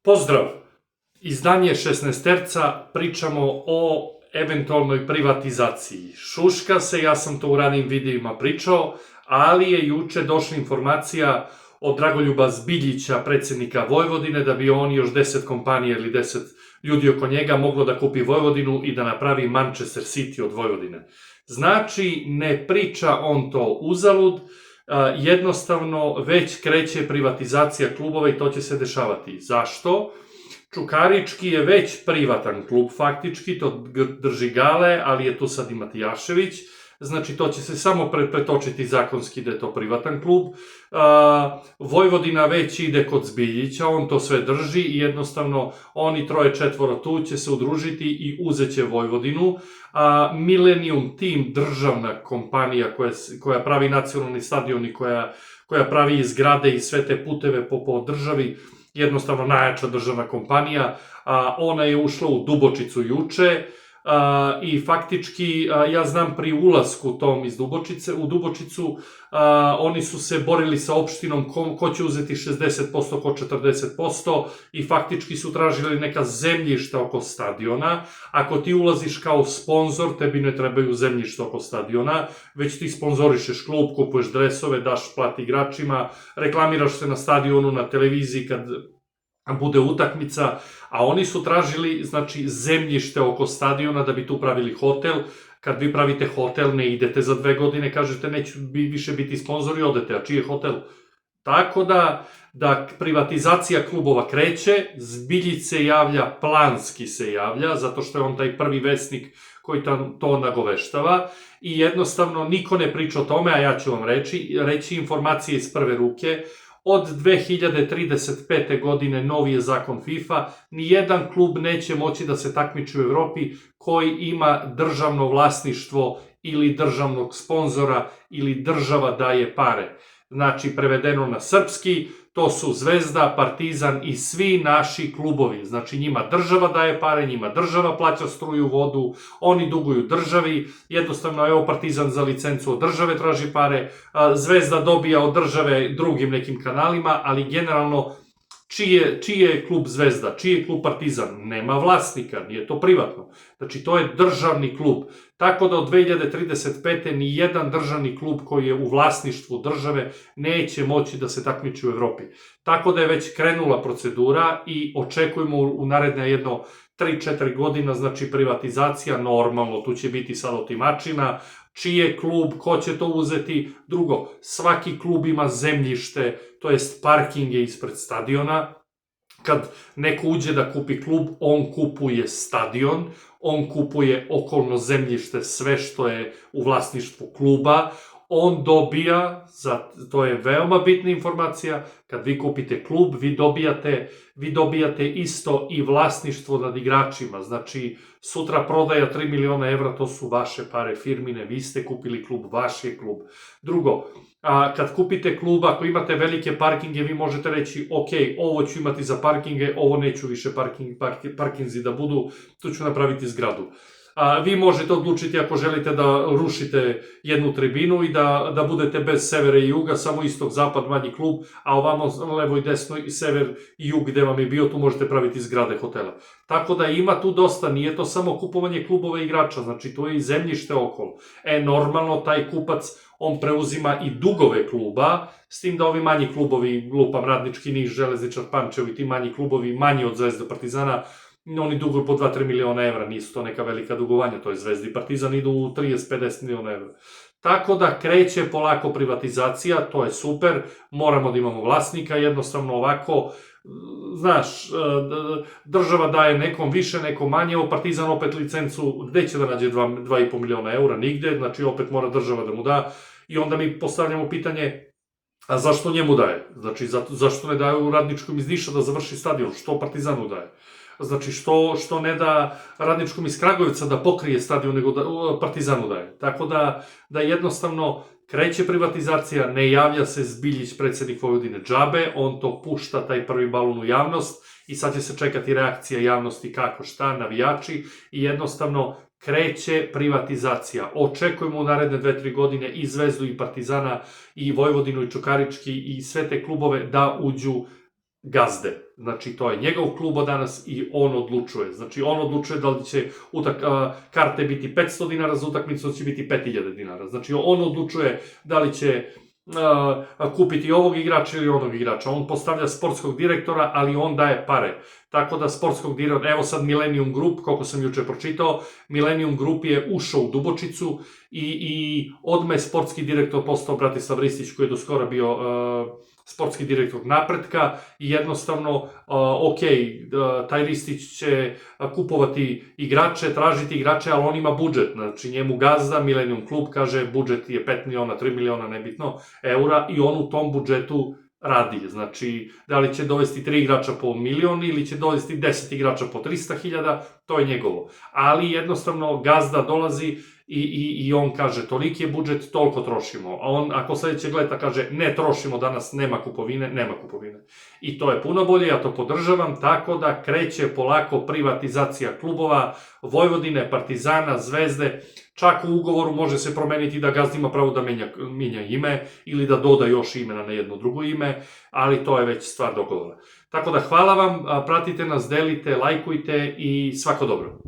Pozdrav! Izdanje 16terca, pričamo o eventualnoj privatizaciji. Šuška se, ja sam to u ranim videima pričao, ali je juče došla informacija od Dragoljuba Zbiljića, predsjednika Vojvodine, da bi on još 10 kompanija ili 10 ljudi oko njega moglo da kupi Vojvodinu i da napravi Manchester City od Vojvodine. Znači, ne priča on to uzalud, jednostavno već kreće privatizacija klubova i to će se dešavati. Zašto? Čukarički je već privatan klub faktički, to drži Gale, ali je tu sad i Matijašević, znači to će se samo pretočiti zakonski da je to privatan klub. Vojvodina već ide kod Zbiljića, on to sve drži i jednostavno oni troje četvoro tu će se udružiti i uzet će Vojvodinu. Millennium Team, državna kompanija koja pravi nacionalni stadion i koja pravi zgrade i sve te puteve po državi, jednostavno najjača državna kompanija, ona je ušla u Dubočicu juče i faktički ja znam pri ulasku tom u Dubočicu oni su se borili sa opštinom ko će uzeti 60%, ko 40% i faktički su tražili neka zemljišta oko stadiona. Ako ti ulaziš kao sponzor, tebi ne trebaju zemljišta oko stadiona, već ti sponzorišeš klub, kupuješ dresove, daš plat igračima, reklamiraš se na stadionu, na televiziji kad bude utakmica, a oni su tražili, znači, zemljište oko stadiona da bi tu pravili hotel. Kad vi pravite hotel, ne idete za 2 godine, kažete neću više biti sponzori, odete, a čiji je hotel? Tako da privatizacija klubova kreće, Zbiljić se javlja, planski se javlja, zato što je on taj prvi vesnik koji to nagoveštava i jednostavno niko ne priča o tome, a ja ću vam reći informacije iz prve ruke. Od 2035. godine novi je zakon FIFA, nijedan klub neće moći da se takmiči u Evropi koji ima državno vlasništvo ili državnog sponzora ili država daje pare. Znači, prevedeno na srpski, to su Zvezda, Partizan i svi naši klubovi. Znači, njima država daje pare, njima država plaća struju, vodu, oni duguju državi, jednostavno, evo, Partizan za licencu od države traži pare, Zvezda dobija od države drugim nekim kanalima, ali generalno, čiji je klub Zvezda, čiji je klub Partizan? Nema vlasnika, nije to privatno. Znači, to je državni klub. Tako da od 2035. ni jedan državni klub koji je u vlasništvu države neće moći da se takmiči u Evropi. Tako da je već krenula procedura i očekujemo u naredne jedno 3-4 godina, znači privatizacija, normalno, tu će biti sad otimačina, čiji je klub, ko će to uzeti. Drugo, svaki klub ima zemljište, to jest parkinge ispred stadiona. Kad neko uđe da kupi klub, on kupuje stadion, on kupuje okolno zemljište, sve što je u vlasništvu kluba, on dobija, to je veoma bitna informacija, kad vi kupite klub, vi dobijate isto i vlasništvo nad igračima, znači sutra prodaja 3 miliona evra, to su vaše pare firmine, vi ste kupili klub, vaš je klub. Drugo, kad kupite klub, ako imate velike parkinge, vi možete reći, ok, ovo ću imati za parkinge, ovo neću više parkinzi da budu, tu ću napraviti zgradu. Vi možete odlučiti ako želite da rušite jednu tribinu i da budete bez severa i juga, samo istok, zapad, manji klub, a ovamo levo i desno i sever i jug gde vam je bio, tu možete praviti zgrade hotela. Tako da ima tu dosta, nije to samo kupovanje klubova i igrača, znači to je i zemljište okolo. Normalno taj kupac, on preuzima i dugove kluba, s tim da ovi manji klubovi, lupam, Radnički, Niš, Železničar, Pančevo i ti manji klubovi, manji od Zvezde, Partizana, oni duguju po 2-3 miliona evra, nisu to neka velika dugovanja, to je Zvezda i Partizan idu u 30-50 miliona evra. Tako da kreće polako privatizacija, to je super, moramo da imamo vlasnika, jednostavno ovako, znaš, država daje nekom više, nekom manje, evo Partizan opet licencu, gde će da nađe 2,5 miliona evra? Nigde, znači opet mora država da mu da i onda mi postavljamo pitanje, a zašto njemu daje? Znači, zašto ne daje u Radničkom iz Niša da završi stadion? Što Partizanu daje? Znači, što ne da Radničkom iz Kragujevca da pokrije stadion, nego da Partizanu daje. Tako da jednostavno kreće privatizacija, ne javlja se Zbiljić, predsjednik Vojvodine, džabe, on to pušta, taj prvi balon u javnost i sad će se čekati reakcija javnosti kako, šta, navijači i jednostavno kreće privatizacija. Očekujemo u naredne 2-3 godine i Zvezdu i Partizana i Vojvodinu i Čukarički i sve te klubove da uđu gazde. Znači, to je njegov klub od danas i on odlučuje. Znači, on odlučuje da li će karte biti 500 dinara za utakmicu, da će biti 5000 dinara. Znači, on odlučuje da li će kupiti ovog igrača ili onog igrača. On postavlja sportskog direktora, ali on daje pare. Tako da sportskog direktora, evo sad Millennium Group, koliko sam juče pročitao, Millennium Group je ušao u Dubočicu i odmah je sportski direktor postao Bratislav Ristić, koji je do skora bio sportski direktor Napretka i jednostavno, ok, taj Ristić će kupovati igrače, tražiti igrače, ali on ima budžet, znači njemu gazda, Millennium Klub kaže budžet je 5 miliona, 3 miliona, nebitno, eura i on u tom budžetu radi, znači da li će dovesti 3 igrača po milion ili će dovesti 10 igrača po 300.000, to je njegovo, ali jednostavno gazda dolazi i on kaže toliki je budžet, toliko trošimo, a on ako sledećeg leta kaže ne trošimo danas, nema kupovine, nema kupovine. I to je puno bolje, ja to podržavam, tako da kreće polako privatizacija klubova, Vojvodine, Partizana, Zvezde, čak u ugovoru može se promeniti da gazda ima pravo da menja ime ili da doda još imena na jedno drugo ime, ali to je već stvar dogovora. Tako da hvala vam, pratite nas, delite, lajkujte i svako dobro.